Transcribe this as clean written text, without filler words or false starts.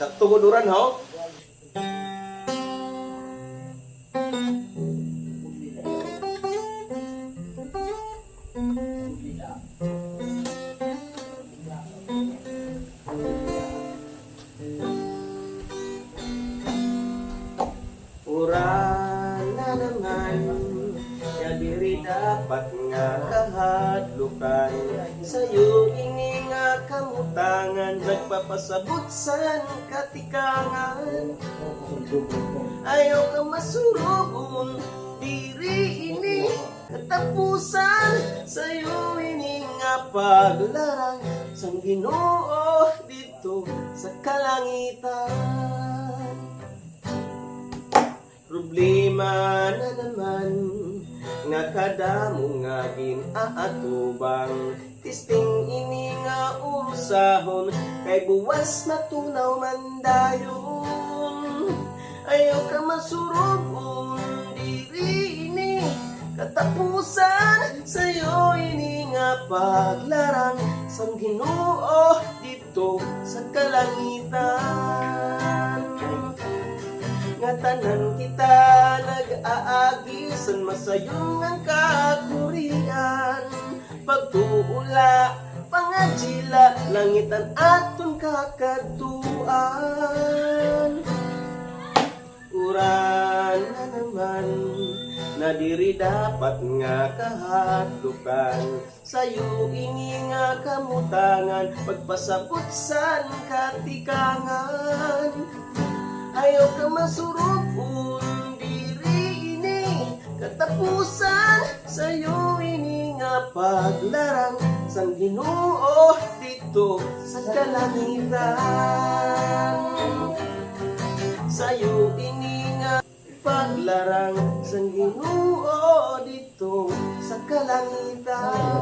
Sa tuguduran ho. Uran na naman, kaya diri dapat nga kahadlukan. Sa'yo ini nga kamutangan, nagpapasabot sa katikangan. Ayaw ka masurubon, diri ini katapusan. Sa'yo ini nga paglarang, sang Ginoo dito sa kalangitan. Problema na naman nga kadamo nga ginaatubang. Tisting ini nga usahon, kay buwas matunaw man dayon. Ayaw ka masurubon, diri ini katapusan. Sa'yo ini nga paglarang, sang Ginoo dito sa kalangitan. Nga tanan kita nag-aagisan, masayong ang kakurian. Pagtuula, pangajila, langitan aton kakatuan. Uran na naman, na diri dapat nga kahadlukan. Sa'yo ini nga kamutangan, pagpasabot sa katikangan. Ayaw ka masurubon, diri ini katapusan. Sa'yo ini nga paglarang, sang Ginoo dito sa kalangitan. Sa'yo ini nga paglarang, sang Ginoo dito sa kalangitan.